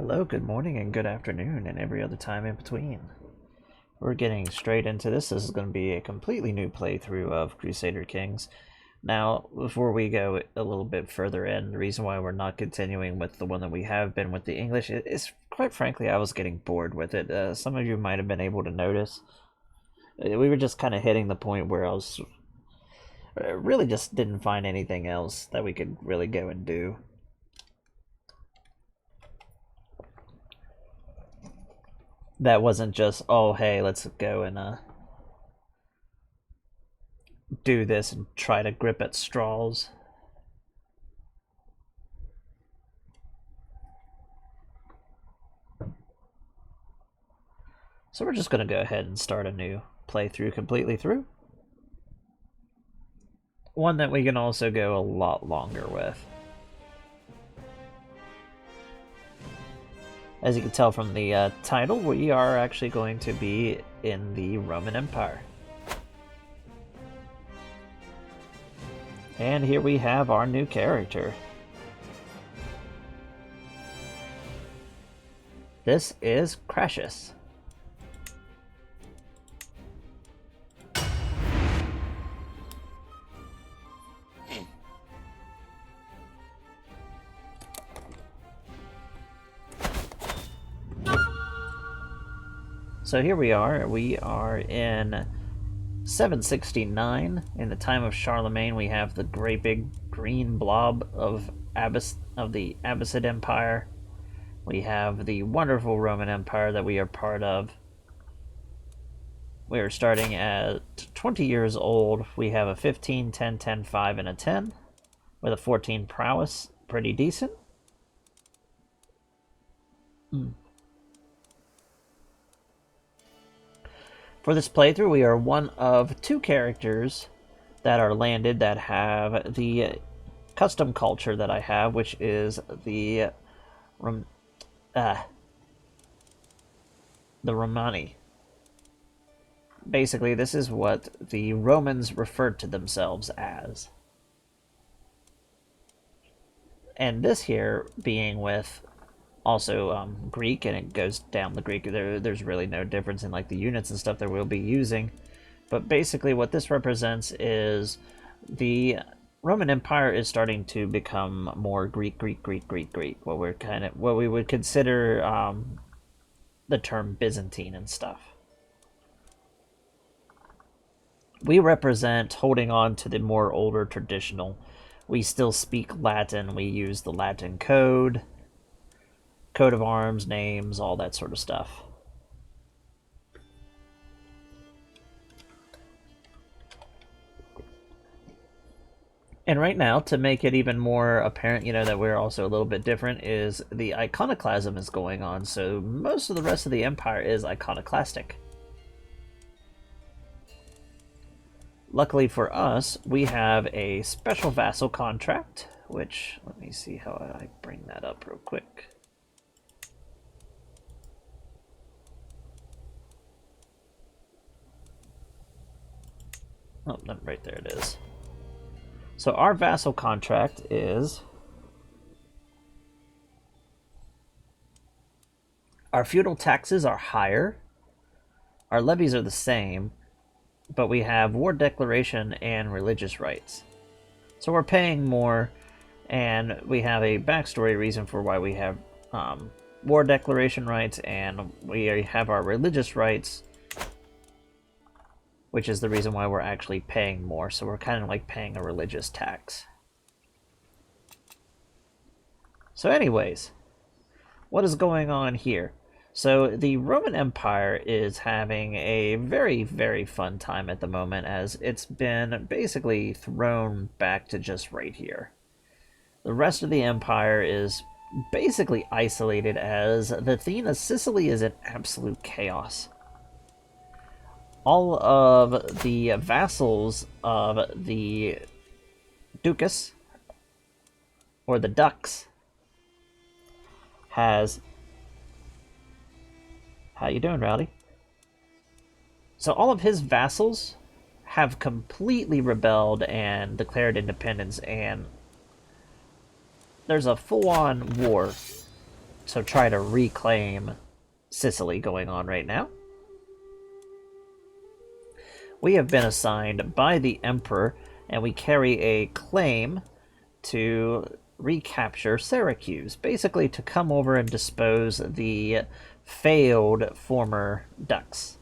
Hello, good morning, and good afternoon, and every other time in between. We're getting straight into this. This is going to be a completely new playthrough of Crusader Kings. Now, before we go a little bit further in, the reason why we're not continuing with the one that we have been with the English is, quite frankly, I was getting bored with it. Some of you might have been able to notice. We were just kind of hitting the point where I was really just didn't find anything else that we could really go and do. That wasn't just, oh, hey, let's go and do this and try to grip at straws. So we're just going to go ahead and start a new playthrough completely through. One that we can also go a lot longer with. As you can tell from the title, we are actually going to be in the Roman Empire. And here we have our new character. This is Crassus. So here we are in 769. In the time of Charlemagne, we have the great big green blob of the Abbasid Empire. We have the wonderful Roman Empire that we are part of. We are starting at 20 years old. We have a 15, 10, 10, 5, and a 10 with a 14 prowess. Pretty decent. For this playthrough, we are one of two characters that are landed that have the custom culture that I have, which is the Romani. Basically, this is what the Romans referred to themselves as. And this here being with also Greek, and it goes down the Greek. There's really no difference in like the units and stuff that we'll be using, but basically what this represents is the Roman Empire is starting to become more Greek. What we would consider the term Byzantine and stuff. We represent holding on to the more older traditional. We still speak Latin. We use the Latin code. Coat of arms, names, all that sort of stuff. And right now, to make it even more apparent, that we're also a little bit different, is the iconoclasm is going on. So most of the rest of the empire is iconoclastic. Luckily for us, we have a special vassal contract, which, let me see how I bring that up real quick. Oh, no, right there it is. So our vassal contract is our feudal taxes are higher, our levies are the same, but we have war declaration and religious rights. So we're paying more, and we have a backstory reason for why we have war declaration rights, and we have our religious rights, which is the reason why we're actually paying more. So we're kind of like paying a religious tax. So anyways, what is going on here? So the Roman Empire is having a very, very fun time at the moment, as it's been basically thrown back to just right here. The rest of the empire is basically isolated, as the theme of Sicily is in absolute chaos. All of the vassals of the Ducas, or the Ducks, has... How you doing, Rowdy? So all of his vassals have completely rebelled and declared independence, and there's a full-on war So try to reclaim Sicily going on right now. We have been assigned by the Emperor, and we carry a claim to recapture Syracuse, basically to come over and dispose the failed former Dux,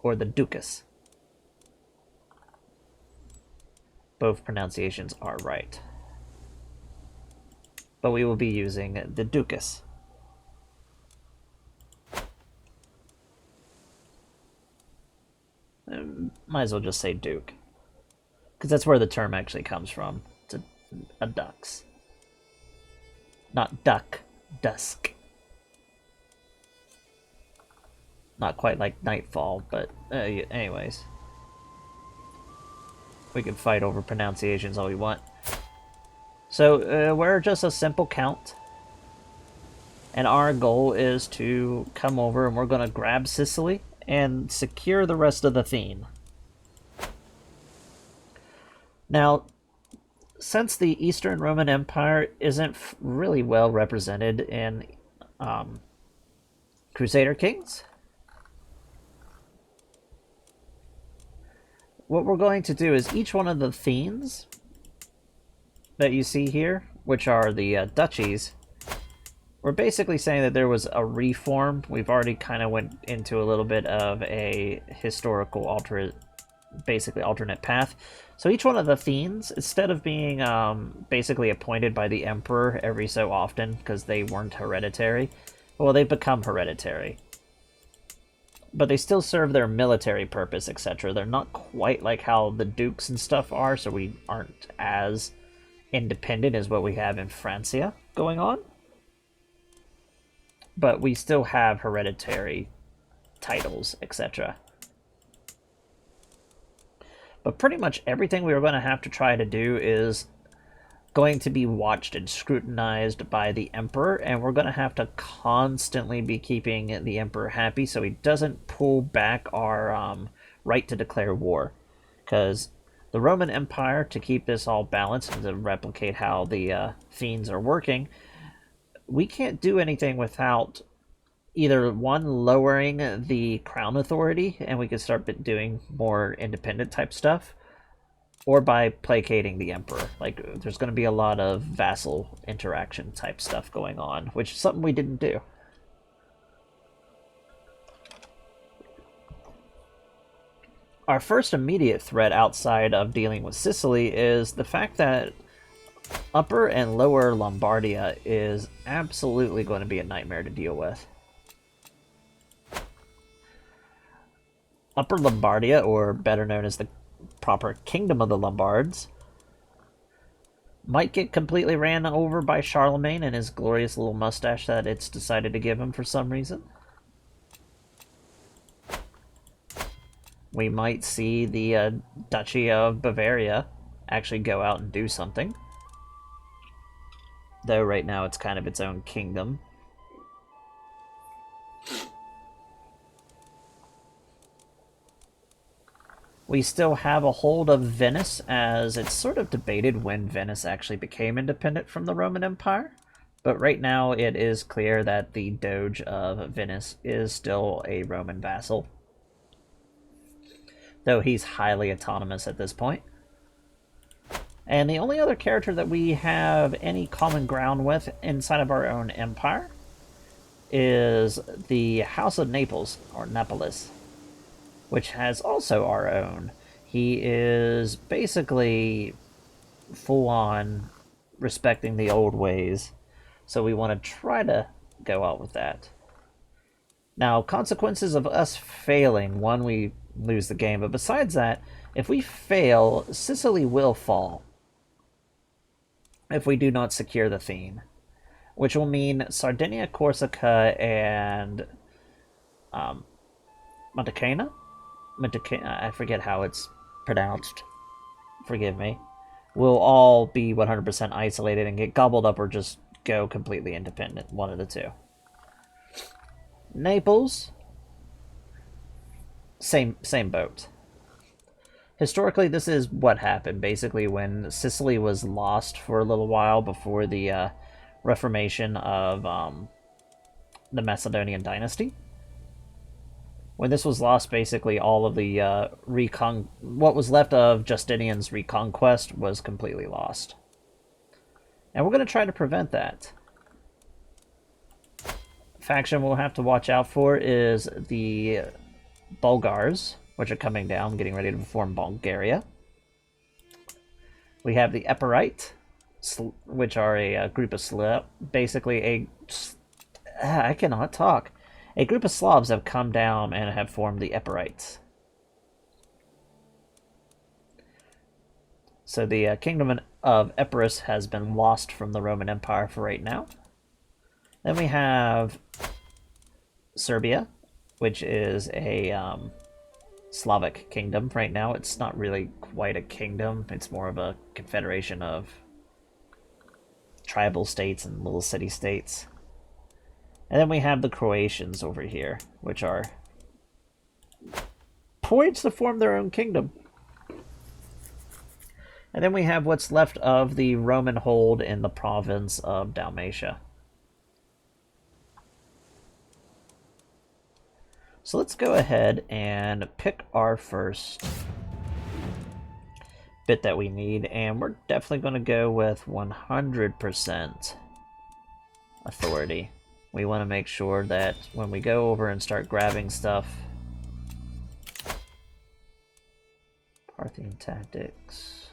or the Ducas. Both pronunciations are right. But we will be using the Ducas. Might as well just say Duke, because that's where the term actually comes from. It's a Dux. Not duck, dusk. Not quite like Nightfall, but anyways. We can fight over pronunciations all we want. So we're just a simple count. And our goal is to come over and we're going to grab Sicily and secure the rest of the theme. Now, since the Eastern Roman Empire isn't really well represented in Crusader Kings, what we're going to do is each one of the themes that you see here, which are the duchies, we're basically saying that there was a reform. We've already kind of went into a little bit of a historical alternate path. So each one of the themes, instead of being basically appointed by the emperor every so often because they weren't hereditary, well, they've become hereditary. But they still serve their military purpose, etc. They're not quite like how the dukes and stuff are, so we aren't as independent as what we have in Francia going on. But we still have hereditary titles, etc. But pretty much everything we are going to have to try to do is going to be watched and scrutinized by the Emperor, and we're going to have to constantly be keeping the Emperor happy so he doesn't pull back our right to declare war. Because the Roman Empire, to keep this all balanced and to replicate how the fiends are working, we can't do anything without either one, lowering the crown authority and we can start doing more independent type stuff, or by placating the emperor. Like, there's going to be a lot of vassal interaction type stuff going on, which is something we didn't do. Our first immediate threat outside of dealing with Sicily is the fact that Upper and Lower Lombardia is absolutely going to be a nightmare to deal with. Upper Lombardia, or better known as the proper Kingdom of the Lombards, might get completely ran over by Charlemagne and his glorious little mustache that it's decided to give him for some reason. We might see the Duchy of Bavaria actually go out and do something. Though right now it's kind of its own kingdom. We still have a hold of Venice, as it's sort of debated when Venice actually became independent from the Roman Empire. But right now it is clear that the Doge of Venice is still a Roman vassal, though he's highly autonomous at this point. And the only other character that we have any common ground with inside of our own empire is the House of Naples, or Neapolis, which has also our own. He is basically full-on respecting the old ways, so we want to try to go out with that. Now, consequences of us failing: one, we lose the game, but besides that, if we fail, Sicily will fall if we do not secure the theme, which will mean Sardinia, Corsica, and Montecana? I forget how it's pronounced. Forgive me. Will all be 100% isolated and get gobbled up or just go completely independent. One of the two. Naples, same boat. Historically, this is what happened. Basically, when Sicily was lost for a little while before the reformation of the Macedonian dynasty. When this was lost, basically all of the what was left of Justinian's reconquest was completely lost. And we're going to try to prevent that. Faction we'll have to watch out for is the Bulgars, which are coming down, getting ready to form Bulgaria. We have the Epirite, which are a group of basically I cannot talk. A group of Slavs have come down and have formed the Epirites. So the kingdom of Epirus has been lost from the Roman Empire for right now. Then we have Serbia, which is a Slavic kingdom. Right now it's not really quite a kingdom. It's more of a confederation of tribal states and little city-states. And then we have the Croatians over here, which are poised to form their own kingdom. And then we have what's left of the Roman hold in the province of Dalmatia. So let's go ahead and pick our first bit that we need, and we're definitely going to go with 100% authority. We want to make sure that when we go over and start grabbing stuff, Parthian tactics.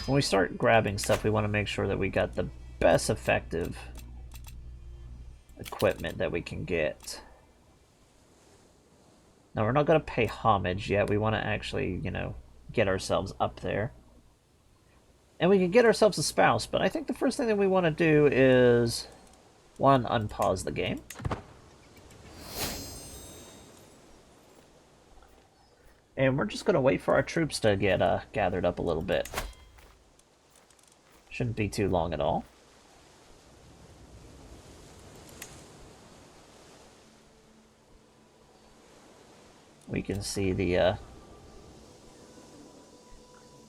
When we start grabbing stuff, we want to make sure that we got the best effective equipment that we can get. Now, we're not going to pay homage yet. We want to actually, you know, get ourselves up there. And we can get ourselves a spouse, but I think the first thing that we want to do is, one, unpause the game. And we're just going to wait for our troops to get gathered up a little bit. Shouldn't be too long at all. We can see the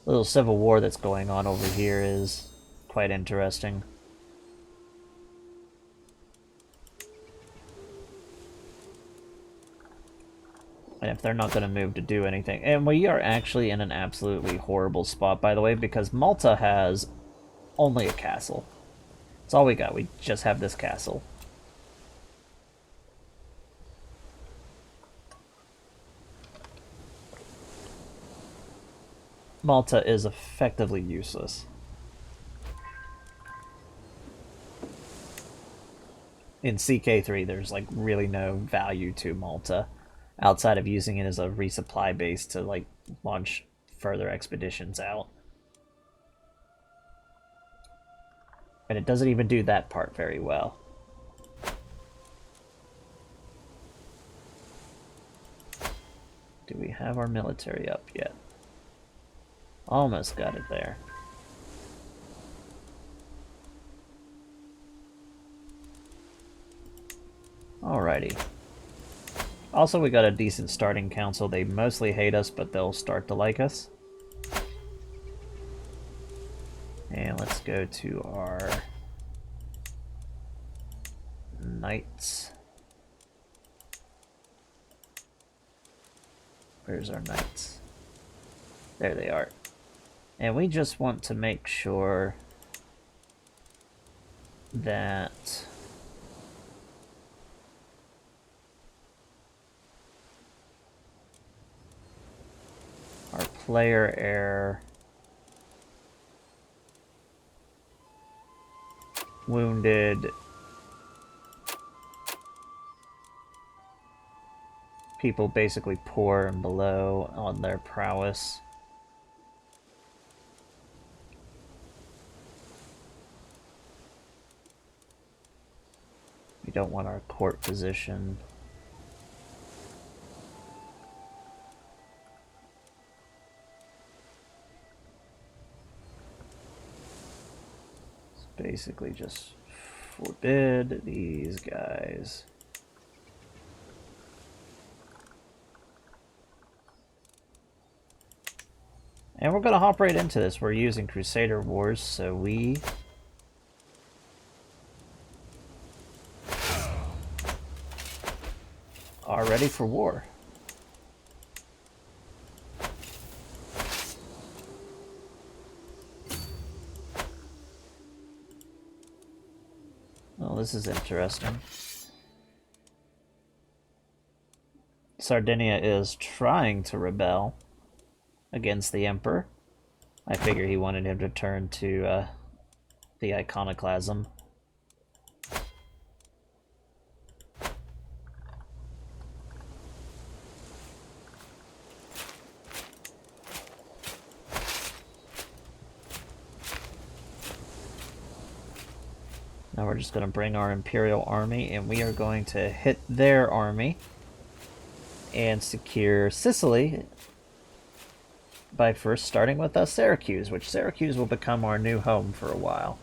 little civil war that's going on over here is quite interesting. And if they're not going to move to do anything. And we are actually in an absolutely horrible spot, by the way, because Malta has only a castle. That's all we got. We just have this castle. Malta is effectively useless. In CK3, there's like really no value to Malta outside of using it as a resupply base to like launch further expeditions out. And it doesn't even do that part very well. Do we have our military up yet? Almost got it there. Alrighty. Also, we got a decent starting council. They mostly hate us, but they'll start to like us. And let's go to our knights. Where's our knights? There they are. And we just want to make sure that our player heir wounded people basically poor and below on their prowess. We don't want our court position. It's basically just forbid these guys. And we're going to hop right into this. We're using Crusader Wars, so we are ready for war. Well, this is interesting. Sardinia is trying to rebel against the Emperor. I figure he wanted him to turn to the iconoclasm. Now we're just going to bring our Imperial army, and we are going to hit their army and secure Sicily by first starting with Syracuse, which Syracuse will become our new home for a while.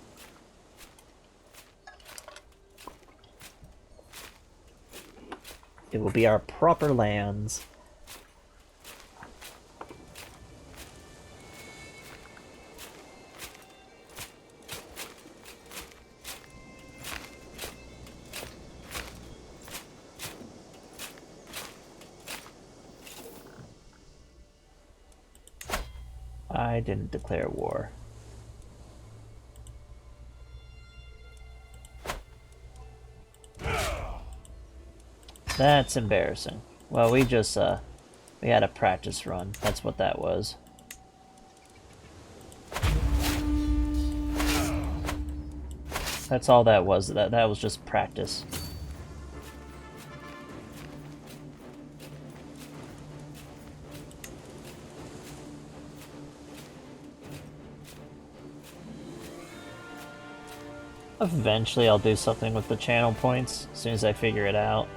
It will be our proper lands. I didn't declare war. That's embarrassing. Well, we just, we had a practice run. That's what that was. That's all that was. That was just practice. Eventually I'll do something with the channel points, as soon as I figure it out.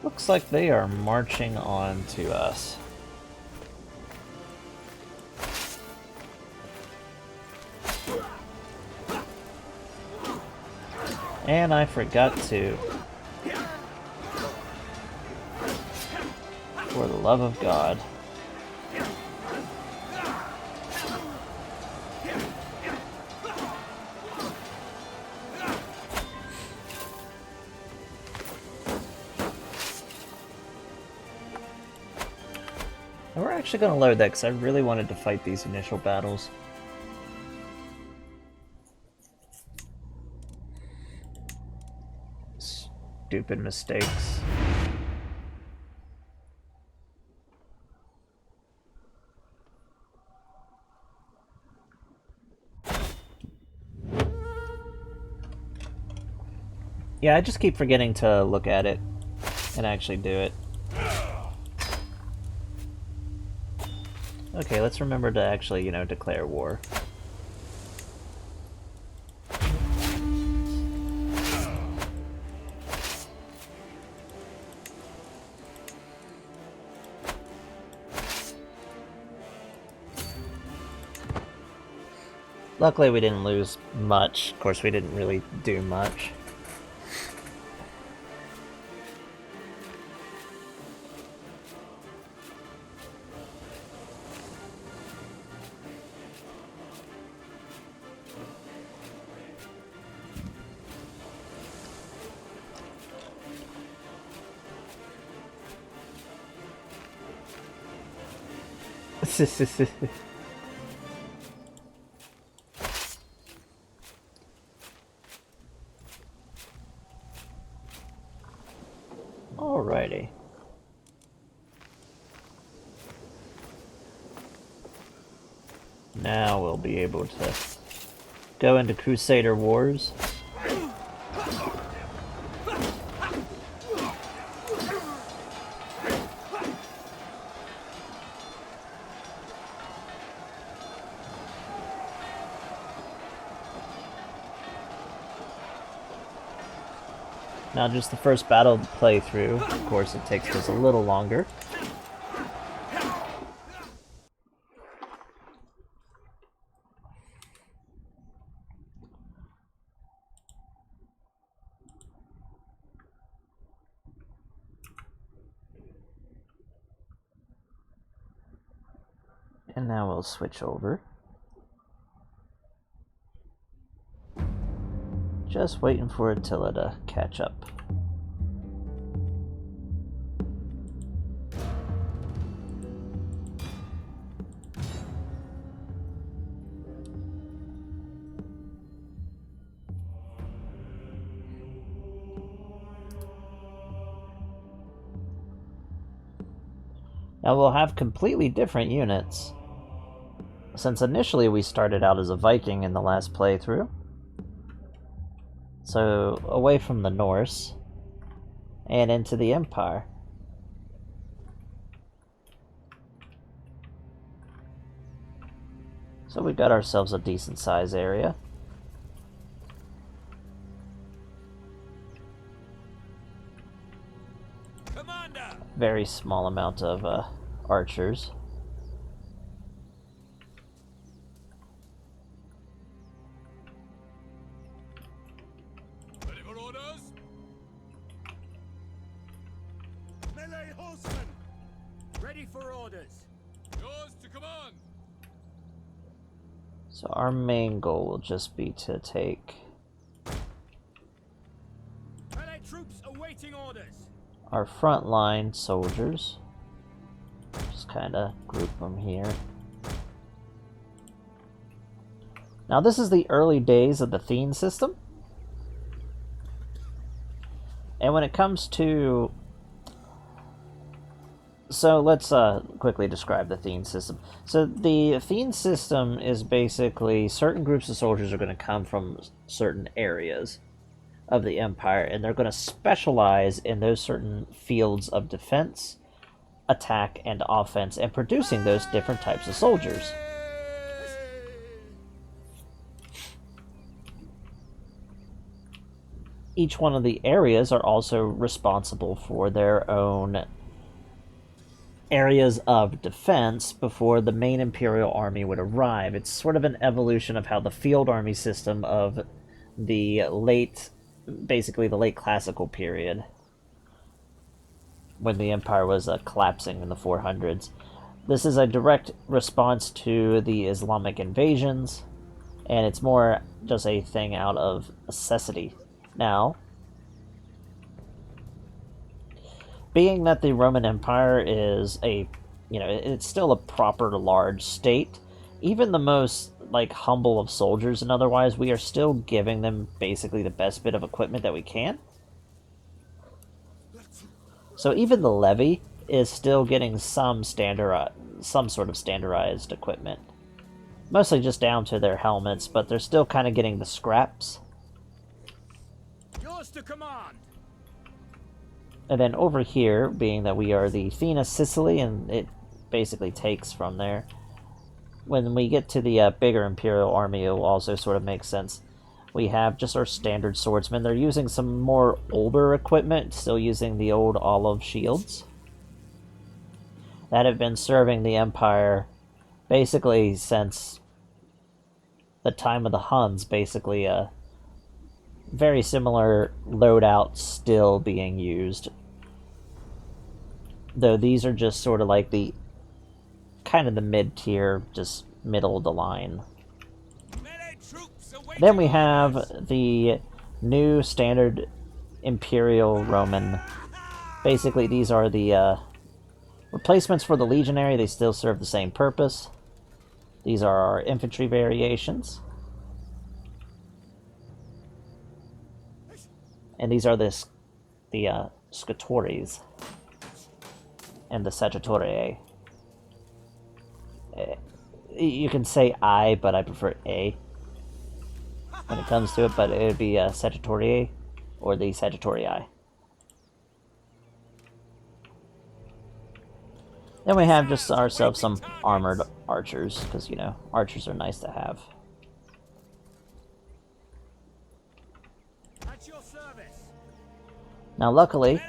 Looks like they are marching on to us. And I forgot to. For the love of God. And we're actually going to load that because I really wanted to fight these initial battles. Stupid mistakes. Yeah, I just keep forgetting to look at it and actually do it. Okay, let's remember to actually, declare war. Luckily we didn't lose much. Of course, we didn't really do much. Alrighty. Now we'll be able to go into Crusader Wars. Now, just the first battle to play through. Of course, it takes us a little longer. And now we'll switch over. Just waiting for Attila to catch up. Now we'll have completely different units. Since initially we started out as a Viking in the last playthrough. So, away from the Norse, and into the Empire. So we've got ourselves a decent size area. Commander! Very small amount of archers. Ready for orders? Melee horsemen! Ready for orders. Yours to command. So our main goal will just be to take Melee troops awaiting orders. our front line soldiers. Just kind of group them here. Now this is the early days of the theme system. And when it comes to... So let's quickly describe the theme system. So the theme system is basically certain groups of soldiers are going to come from certain areas of the Empire, and they're going to specialize in those certain fields of defense, attack, and offense, and producing those different types of soldiers. Each one of the areas are also responsible for their own areas of defense before the main Imperial army would arrive. It's sort of an evolution of how the field army system of the late, basically the late classical period, when the Empire was collapsing in the 400s. This is a direct response to the Islamic invasions, and it's more just a thing out of necessity. Now, being that the Roman Empire is it's still a proper large state, even the most, humble of soldiers and otherwise, we are still giving them basically the best bit of equipment that we can. So even the levy is still getting some sort of standardized equipment. Mostly just down to their helmets, but they're still kind of getting the scraps. Yours to command. And then over here, being that we are the Athena Sicily, and it basically takes from there, when we get to the bigger Imperial army, it will also sort of make sense. We have just our standard swordsmen. They're using some more older equipment, still using the old olive shields that have been serving the Empire basically since the time of the Huns, basically. Very similar loadout still being used. Though these are just sort of like the kind of the mid-tier, just middle of the line. Then we have the new standard Imperial Roman. Basically, these are the replacements for the Legionary. They still serve the same purpose. These are our infantry variations. And these are the Scatories and the Sagittariae. You can say I, but I prefer A when it comes to it, but it would be Sagittariae or the Sagittarii. Then we have just ourselves some armored archers, because, archers are nice to have. Now, luckily,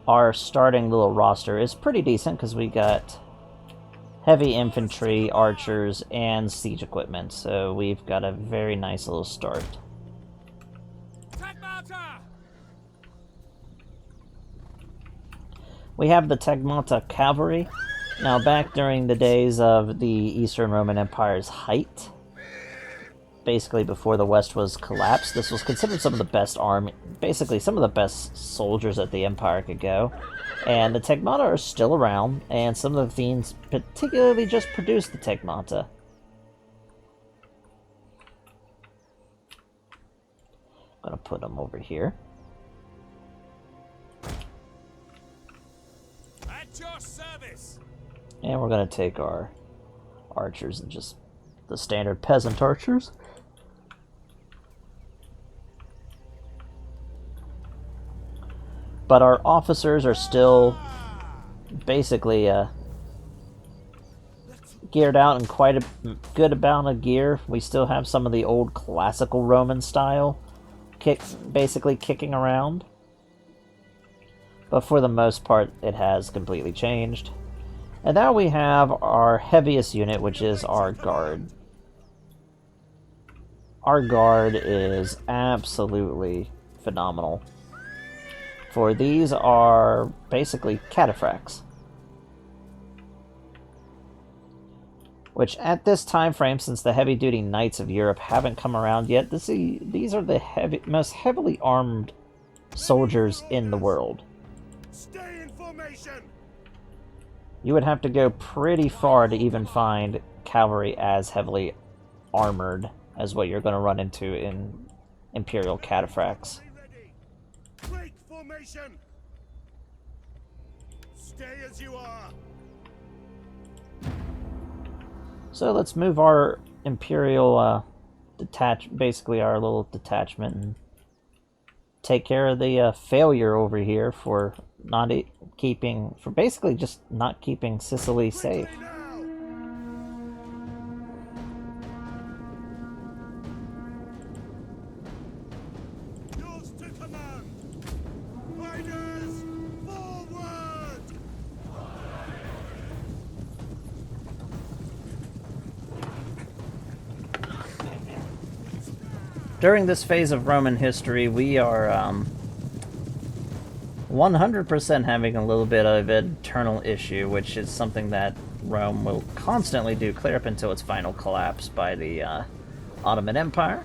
our starting little roster is pretty decent, because we got heavy infantry, archers, and siege equipment, so we've got a very nice little start. We have the Tegmata Cavalry. Now, back during the days of the Eastern Roman Empire's height, basically before the West was collapsed, this was considered some of the best army, basically some of the best soldiers that the Empire could go. And the Tegmata are still around, and some of the fiends particularly just produced the Tegmata. I'm gonna put them over here. At your service. And we're gonna take our archers and just the standard peasant archers. But our officers are still basically geared out in quite a good amount of gear. We still have some of the old classical Roman style basically kicking around. But for the most part, it has completely changed. And now we have our heaviest unit, which is our guard. Our guard is absolutely phenomenal. For these are basically cataphracts. Which at this time frame, since the heavy-duty knights of Europe haven't come around yet, these are the most heavily armed soldiers in the world. Stay in formation. You would have to go pretty far to even find cavalry as heavily armored as what you're going to run into in Imperial cataphracts. Break formation. Stay as you are. So let's move our Imperial basically our little detachment, and take care of the failure over here for basically just not keeping Sicily safe. Yours to command. Riders, forward! During this phase of Roman history, we are 100% having a little bit of an internal issue, which is something that Rome will constantly do clear up until its final collapse by the Ottoman Empire.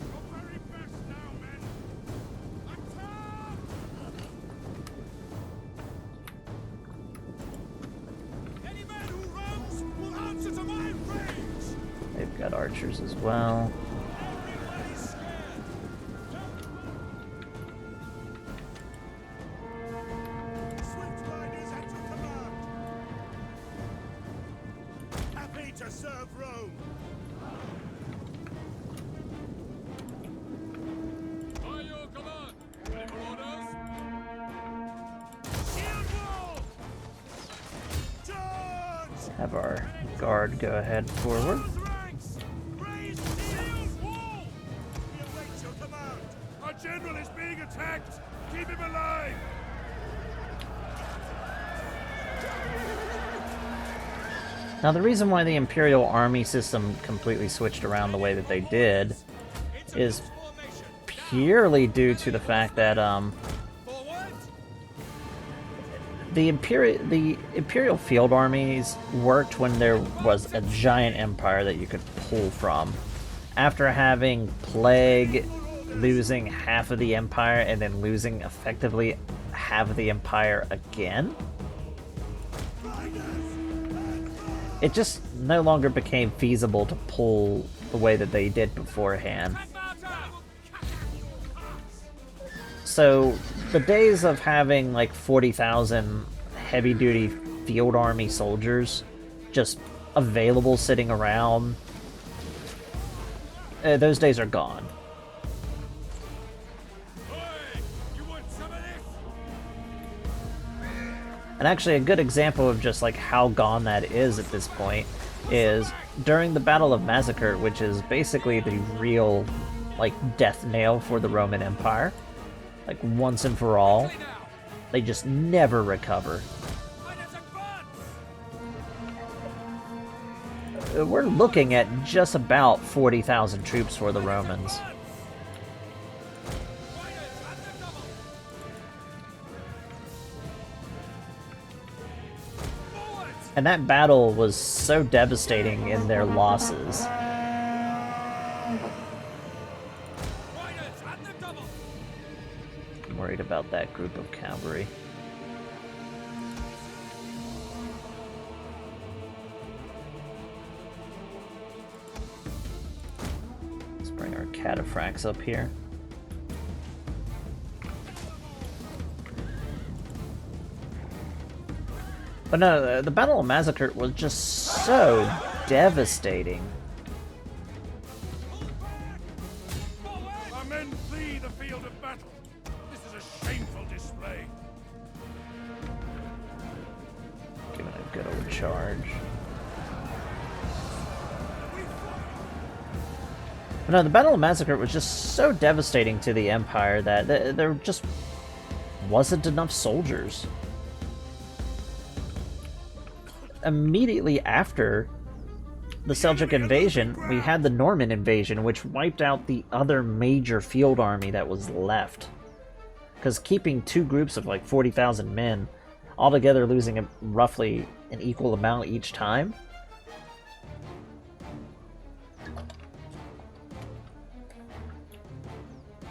Your very best now, men. Attack! Any man who runs will answer to my range. They've got archers as well. Everybody's scared. Swift riders at your command. Happy to serve Rome. By your command. Ready for orders? Shield wall. Charge! Have our guard go ahead forward. Close ranks. Raise shield wall. We await your command. Our general is being attacked. Keep him alive. Now, the reason why the Imperial army system completely switched around the way that they did is purely due to the fact that Forward. the Imperial field armies worked when there was a giant empire that you could pull from. After having plague, losing half of the empire, and then losing effectively half of the empire again, it just no longer became feasible to pull the way that they did beforehand. So the days of having like 40,000 heavy-duty field army soldiers just available sitting around, those days are gone. You want some of this? And actually a good example of just like how gone that is at this point is during the Battle of Massacre, which is basically the real like death nail for the Roman Empire. Like once and for all, they just never recover. We're looking at just about 40,000 troops for the Romans. And that battle was so devastating in their losses. I'm worried about that group of cavalry. Let's bring our cataphracts up here. But no, the Battle of Massacre was just so devastating. Our men flee the field of battle. This is a shameful display. Give it a good old charge. But no, the Battle of Massacre was just so devastating to the Empire that there just wasn't enough soldiers. Immediately after the Seljuk invasion, we had the Norman invasion, which wiped out the other major field army that was left. Because keeping two groups of like 40,000 men, altogether losing roughly an equal amount each time,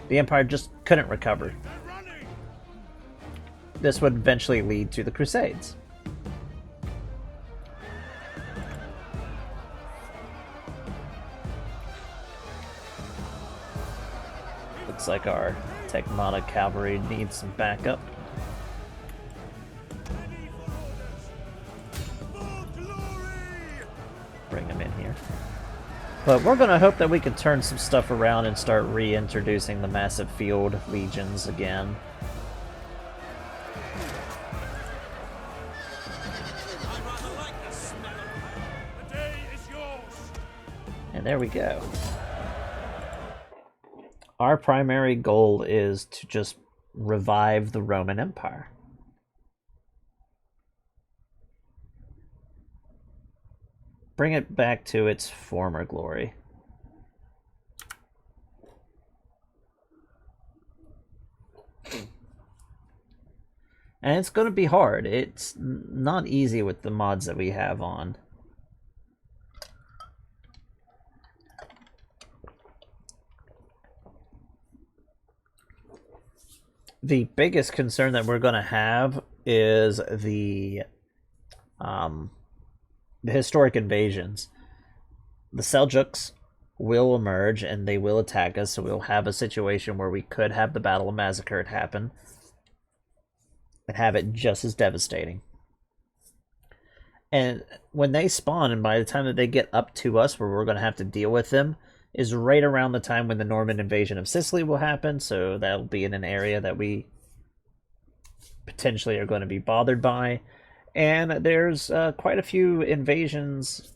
the Empire just couldn't recover. This would eventually lead to the Crusades. Looks like our Tekmata cavalry needs some backup. Bring them in here. But we're going to hope that we can turn some stuff around and start reintroducing the massive field legions again. And there we go. Our primary goal is to just revive the Roman Empire. Bring it back to its former glory. And it's going to be hard. It's not easy with the mods that we have on. The biggest concern that we're going to have is the historic invasions. The Seljuks will emerge and they will attack us, so we'll have a situation where we could have the Battle of Massacre happen and have it just as devastating. And when they spawn, and by the time that they get up to us where we're going to have to deal with them, is right around the time when the Norman invasion of Sicily will happen, so that'll be in an area that we potentially are going to be bothered by. And there's quite a few invasions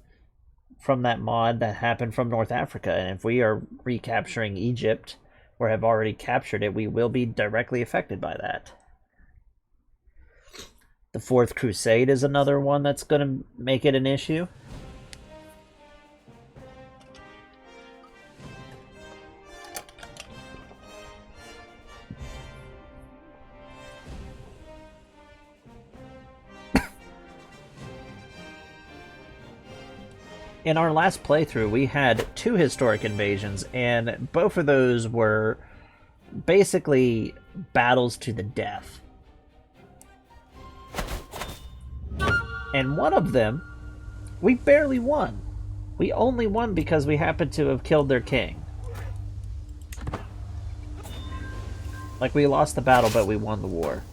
from that mod that happen from North Africa, and if we are recapturing Egypt, or have already captured it, we will be directly affected by that. The Fourth Crusade is another one that's going to make it an issue. In our last playthrough, we had 2 historic invasions, and both of those were basically battles to the death. And one of them, we barely won. We only won because we happened to have killed their king. Like, we lost the battle, but we won the war.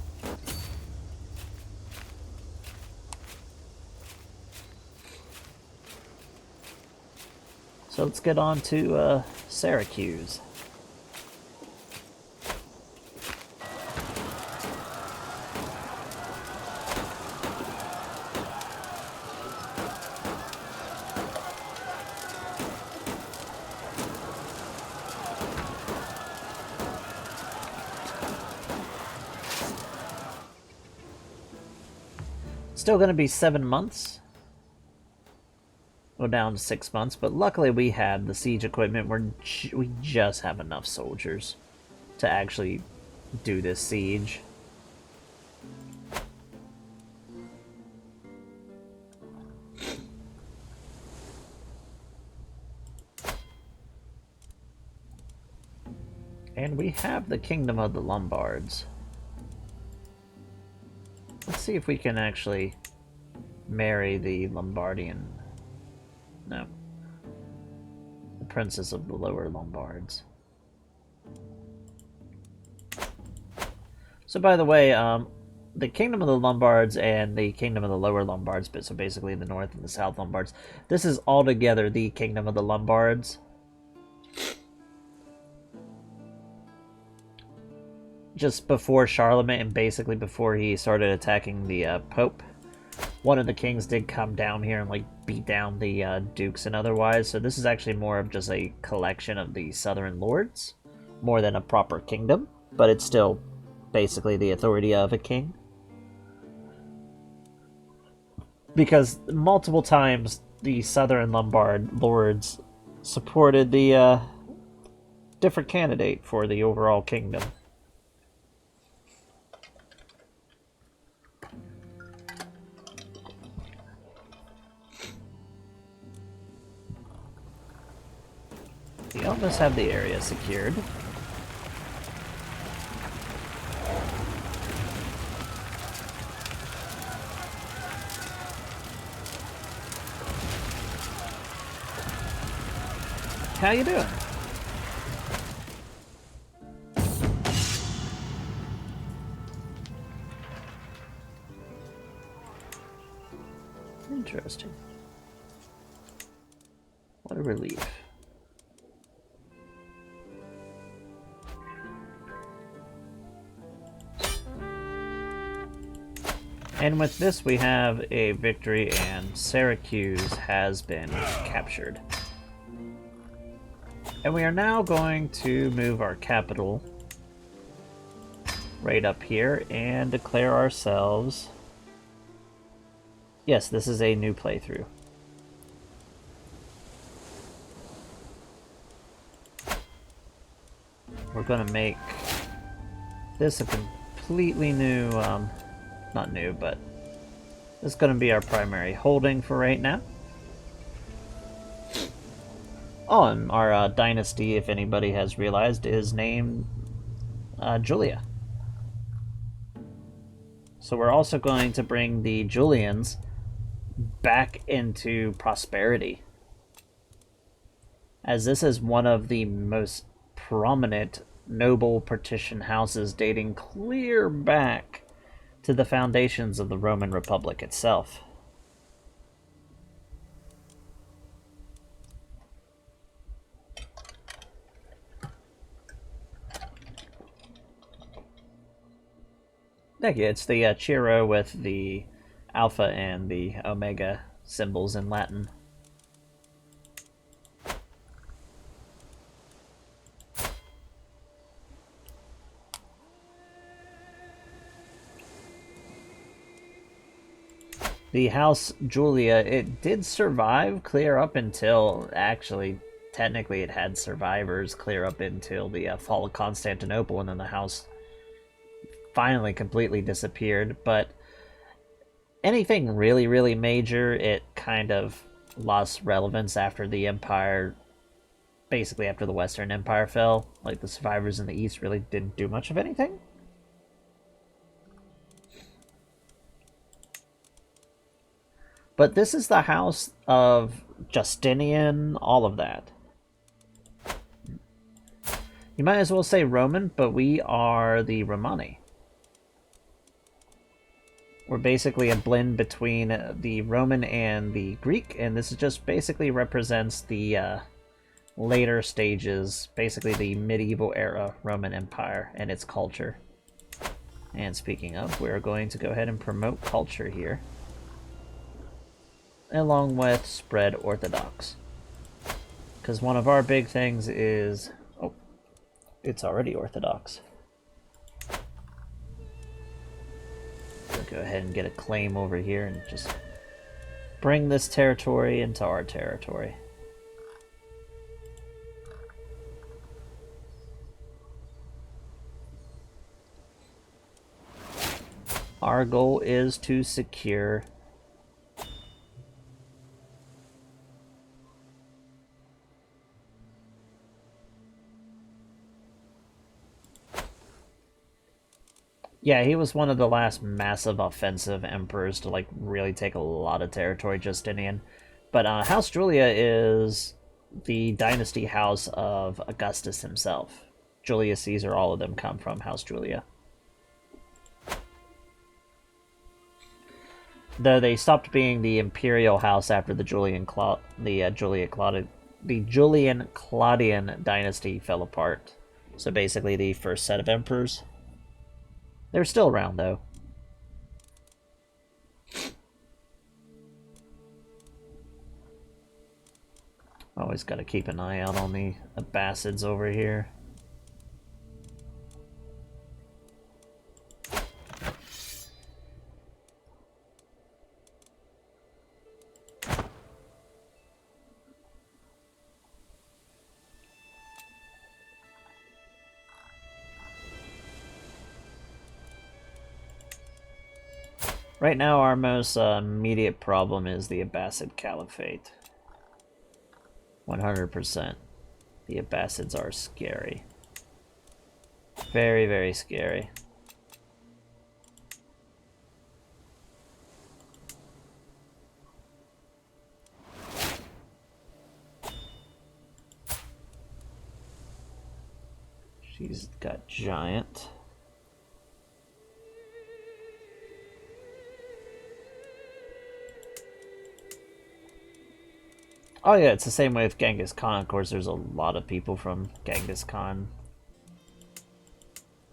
So let's get on to Syracuse. Still going to be 7 months. Go down to 6 months, but luckily we had the siege equipment where we just have enough soldiers to actually do this siege. And we have the Kingdom of the Lombards. Let's see if we can actually marry the Lombardian... No. The Princess of the Lower Lombards. So by the way, the Kingdom of the Lombards and the Kingdom of the Lower Lombards, so basically the North and the South Lombards, this is altogether the Kingdom of the Lombards. Just before Charlemagne, and basically before he started attacking the Pope, one of the kings did come down here and like beat down the dukes and otherwise, so this is actually more of just a collection of the southern lords, more than a proper kingdom, but it's still basically the authority of a king. Because multiple times the southern Lombard lords supported the different candidate for the overall kingdom. We almost have the area secured. How you doing? Interesting. What a relief. And with this we have a victory and Syracuse has been captured. And we are now going to move our capital right up here and declare ourselves... Yes, this is a new playthrough. We're going to make this a completely new, not new, but this is going to be our primary holding for right now. Oh, and our dynasty, if anybody has realized, is named Julia. So we're also going to bring the Julians back into prosperity, as this is one of the most prominent noble patrician houses dating clear back to the foundations of the Roman Republic itself. Thank you. It's the Chiro with the Alpha and the Omega symbols in Latin. The House Julia, it did survive clear up until, actually, technically it had survivors clear up until the fall of Constantinople, and then the house finally completely disappeared. But anything really, really major, it kind of lost relevance after the Empire, basically after the Western Empire fell. Like, the survivors in the East really didn't do much of anything. But this is the house of Justinian, all of that. You might as well say Roman, but we are the Romani. We're basically a blend between the Roman and the Greek, and this just basically represents the later stages, basically the medieval era Roman Empire and its culture. And speaking of, we're going to go ahead and promote culture here, along with spread Orthodox. Because one of our big things is... Oh, it's already Orthodox. We'll go ahead and get a claim over here and just bring this territory into our territory. Our goal is to secure Yeah, he was one of the last massive offensive emperors to like really take a lot of territory, Justinian. But House Julia is the dynasty house of Augustus himself. Julius Caesar, all of them come from House Julia. Though they stopped being the imperial house after the Julian Claudian dynasty fell apart. So basically, the first set of emperors. They're still around though. Always got to keep an eye out on the Abbasids over here. Right now, our most immediate problem is the Abbasid Caliphate. 100%. The Abbasids are scary. Very, very scary. She's got giant. Oh yeah, it's the same way with Genghis Khan. Of course, there's a lot of people from Genghis Khan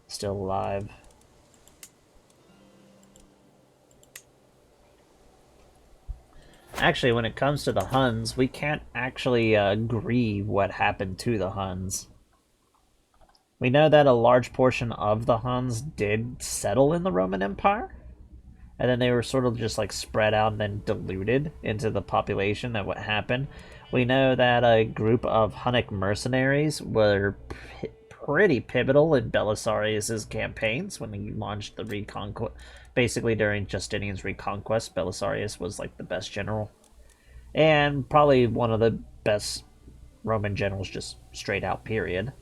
still alive. Actually, when it comes to the Huns, we can't actually agree what happened to the Huns. We know that a large portion of the Huns did settle in the Roman Empire, and then they were sort of just like spread out and then diluted into the population. That what happened. We know that a group of Hunnic mercenaries were pretty pivotal in Belisarius's campaigns when he launched the reconquest. Basically, during Justinian's reconquest, Belisarius was like the best general, and probably one of the best Roman generals, just straight out. Period.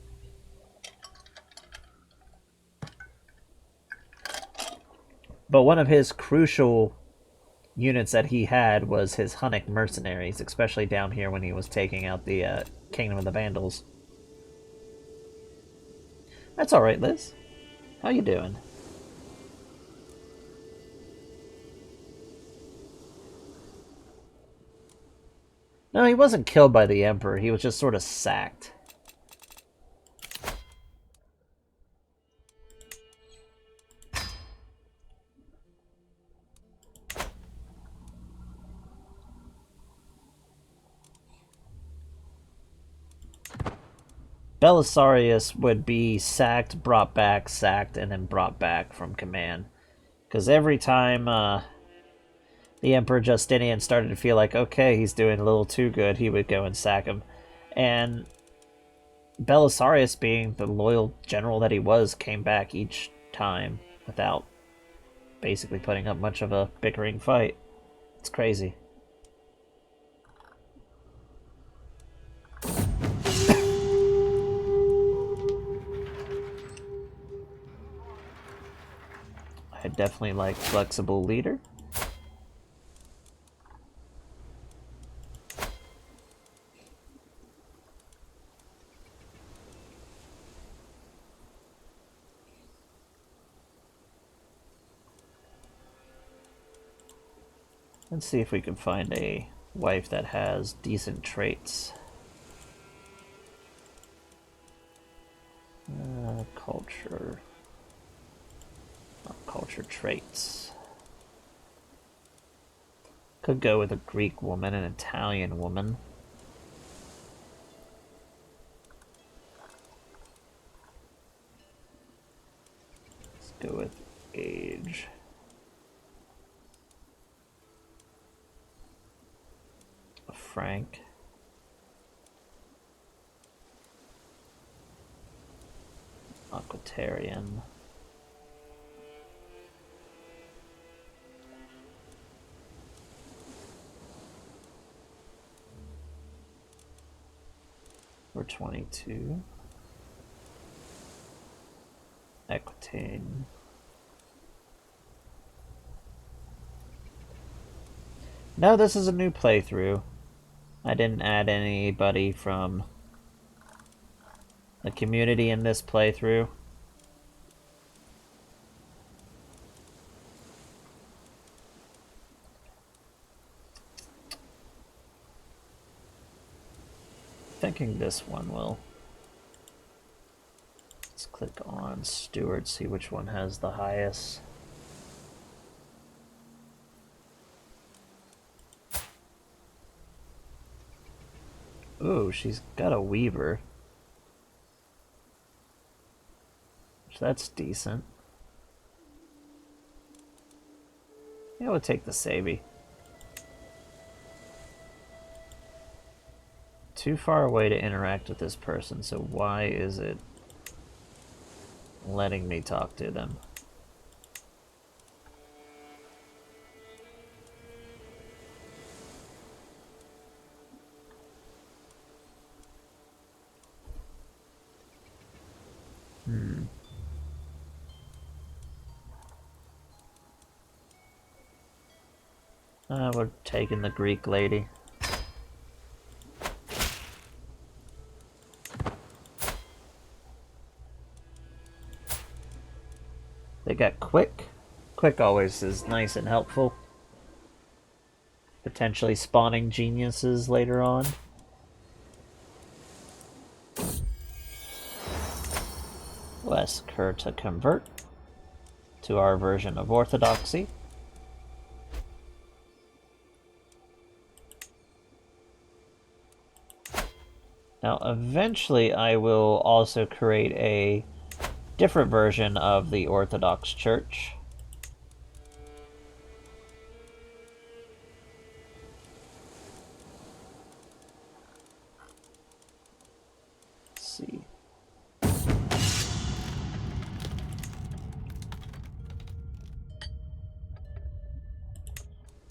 But one of his crucial units that he had was his Hunnic mercenaries, especially down here when he was taking out the Kingdom of the Vandals. That's all right, Liz. How you doing? No, he wasn't killed by the Emperor. He was just sort of sacked. Belisarius would be sacked, brought back, sacked, and then brought back from command. Because every time the Emperor Justinian started to feel like, okay, he's doing a little too good, he would go and sack him. And Belisarius, being the loyal general that he was, came back each time without basically putting up much of a bickering fight. It's crazy. I definitely like flexible leader. Let's see if we can find a wife that has decent traits. Culture. Not culture traits. Could go with a Greek woman, an Italian woman. Let's go with age. A Frank. Aquitarian. We're 22. Aquitaine. No, this is a new playthrough. I didn't add anybody from the community in this playthrough. Thinking this one will. Let's click on Steward, see which one has the highest. Ooh, she's got a weaver. So that's decent. Yeah, we'll take the Savy. Too far away to interact with this person, so why is it letting me talk to them? We're taking the Greek lady. They got quick. Quick always is nice and helpful. Potentially spawning geniuses later on. We'll ask her to convert to our version of Orthodoxy. Now, eventually I will also create a different version of the Orthodox Church. Let's see.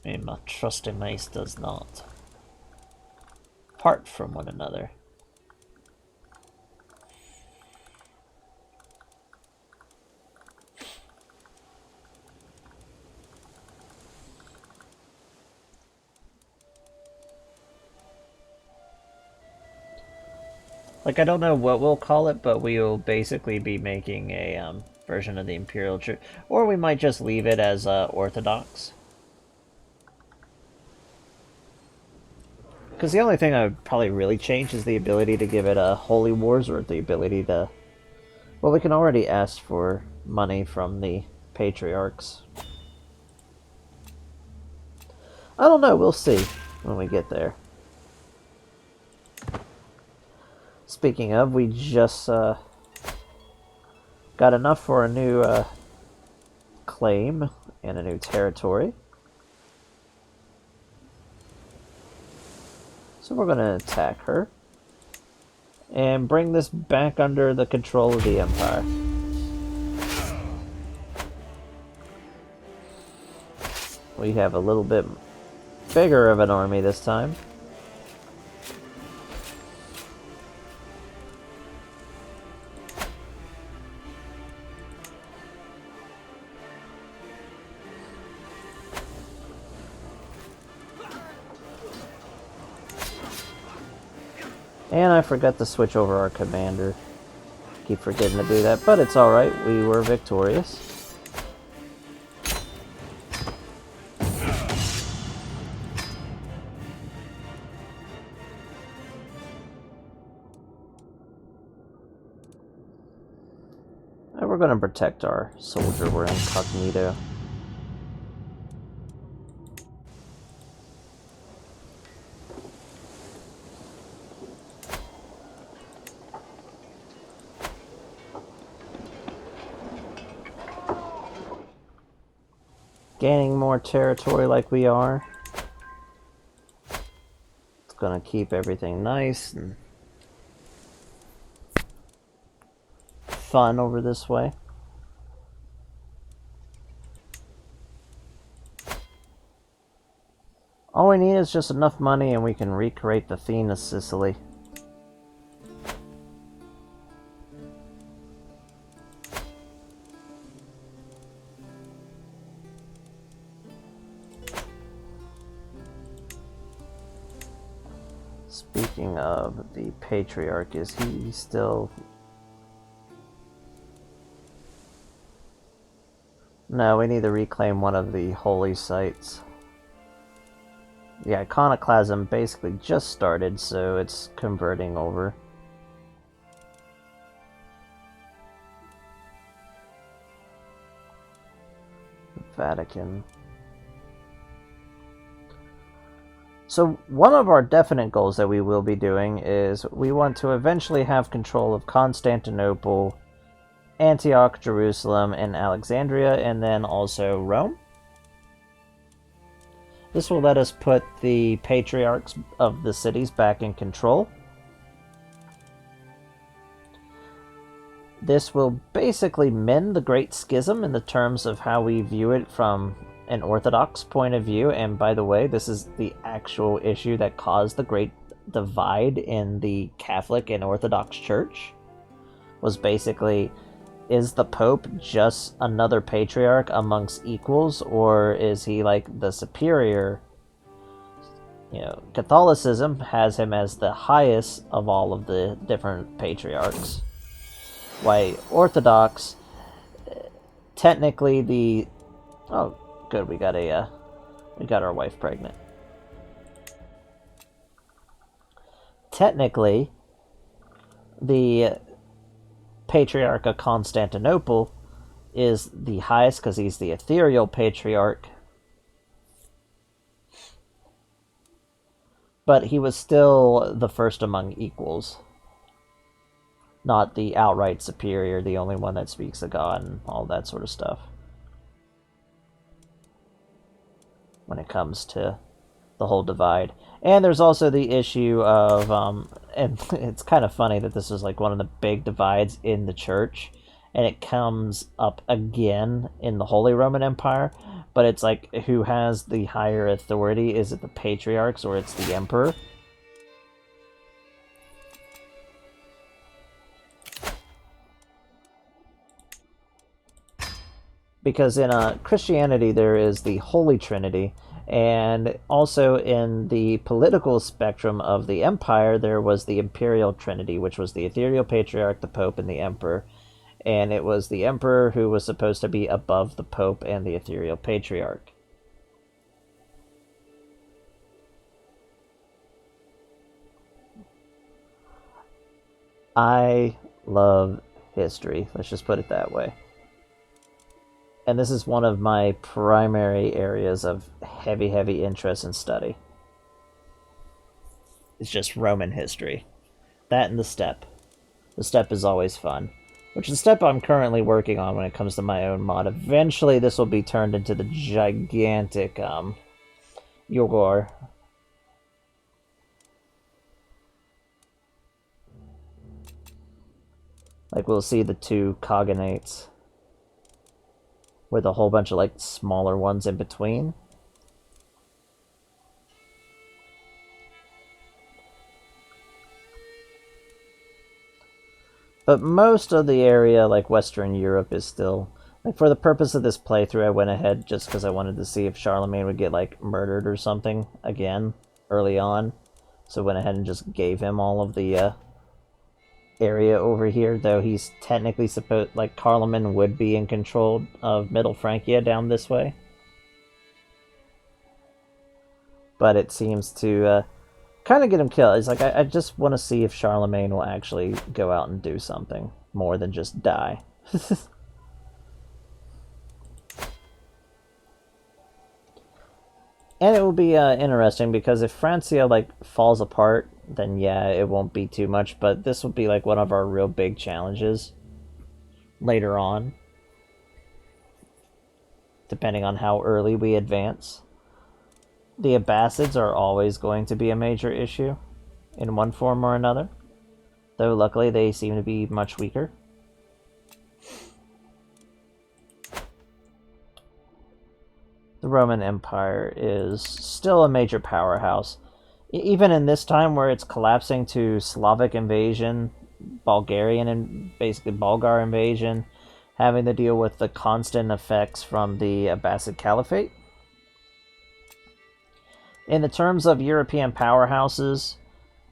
And my trusty mace does not part from one another. Like, I don't know what we'll call it, but we will basically be making a version of the Imperial Church. Or we might just leave it as Orthodox. Because the only thing I would probably really change is the ability to give it a Holy Wars, or the ability to... Well, we can already ask for money from the Patriarchs. I don't know, we'll see when we get there. Speaking of, we just got enough for a new claim and a new territory. So we're going to attack her and bring this back under the control of the Empire. We have a little bit bigger of an army this time. And I forgot to switch over our commander. Keep forgetting to do that, but it's alright. We were victorious. And we're going to protect our soldier. We're incognito. Gaining more territory like we are. It's gonna keep everything nice and fun over this way. All we need is just enough money and we can recreate the theme of Sicily. Speaking of the Patriarch, is he still... No, we need to reclaim one of the holy sites. The iconoclasm basically just started, so it's converting over. Vatican. So one of our definite goals that we will be doing is we want to eventually have control of Constantinople, Antioch, Jerusalem, and Alexandria, and then also Rome. This will let us put the patriarchs of the cities back in control. This will basically mend the Great Schism in the terms of how we view it from an Orthodox point of view. And by the way, this is the actual issue that caused the Great Divide in the Catholic and Orthodox Church. Was basically, is the Pope just another patriarch amongst equals, or is he like the superior? You know, Catholicism has him as the highest of all of the different patriarchs. Why Orthodox, technically the... Oh, good, we got our wife pregnant. Technically, the Patriarch of Constantinople is the highest because he's the ethereal patriarch. But he was still the first among equals. Not the outright superior, the only one that speaks of God and all that sort of stuff. When it comes to the whole divide. And there's also the issue of, and it's kind of funny that this is like one of the big divides in the church, and it comes up again in the Holy Roman Empire, but it's like, who has the higher authority? Is it the patriarchs or it's the emperor? Because in Christianity there is the Holy Trinity, and also in the political spectrum of the empire there was the Imperial Trinity, which was the ethereal patriarch, the Pope, and the emperor. And it was the emperor who was supposed to be above the Pope and the ethereal patriarch. I love history, let's just put it that way. And this is one of my primary areas of heavy interest and study. It's just Roman history. That and the steppe. The steppe is always fun. Which the steppe I'm currently working on when it comes to my own mod. Eventually this will be turned into the gigantic Yogor. Like we'll see the two cognates with a whole bunch of like smaller ones in between. But most of the area, like Western Europe, is still... Like, for the purpose of this playthrough, I went ahead just because I wanted to see if Charlemagne would get, like, murdered or something again early on. So I went ahead and just gave him all of the area over here, though he's technically supposed... Like, Carloman would be in control of Middle Francia down this way. But it seems to... kind of get him killed. It's like, I just want to see if Charlemagne will actually go out and do something more than just die. And it will be interesting because if Francia like falls apart, then yeah, it won't be too much. But this will be like one of our real big challenges later on, depending on how early we advance. The Abbasids are always going to be a major issue in one form or another, though luckily they seem to be much weaker. The Roman Empire is still a major powerhouse. Even in this time where it's collapsing to Slavic invasion, Bulgarian and basically Bulgar invasion, having to deal with the constant effects from the Abbasid Caliphate. In the terms of European powerhouses,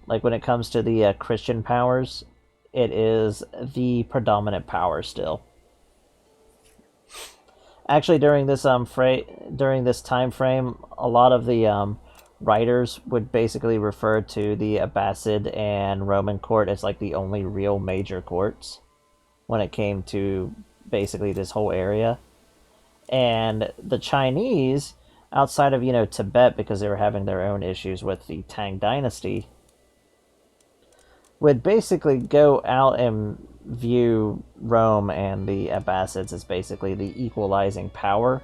Like when it comes to the Christian powers, it is the predominant power still. Actually, during this during this time frame, a lot of the writers would basically refer to the Abbasid and Roman court as like the only real major courts when it came to basically this whole area. And the Chinese, outside of Tibet, because they were having their own issues with the Tang Dynasty, would basically go out and view Rome and the Abbasids as basically the equalizing power.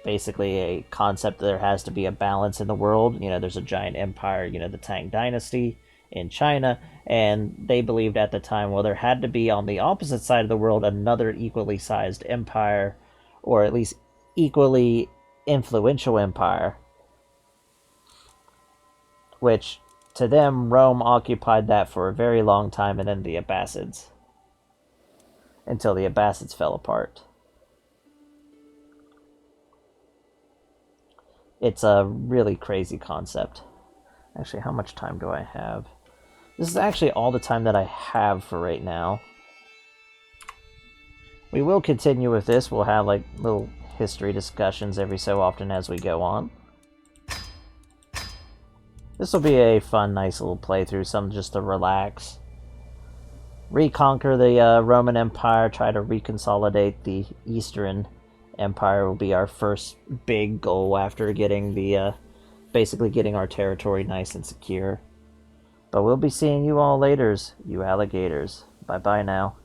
Basically, a concept that there has to be a balance in the world. There's a giant empire, the Tang Dynasty in China, and they believed at the time, well, there had to be on the opposite side of the world another equally sized empire, or at least equally influential empire, which to them, Rome occupied that for a very long time, and then the Abbasids, until the Abbasids fell apart. It's a really crazy concept. Actually, how much time do I have? This is actually all the time that I have for right now. We will continue with this. We'll have like little history discussions every so often as we go on. This will be a fun, nice little playthrough, something just to relax. Reconquer the Roman Empire, try to reconsolidate the Eastern Empire will be our first big goal after getting the, basically getting our territory nice and secure. But we'll be seeing you all later, you alligators. Bye-bye now.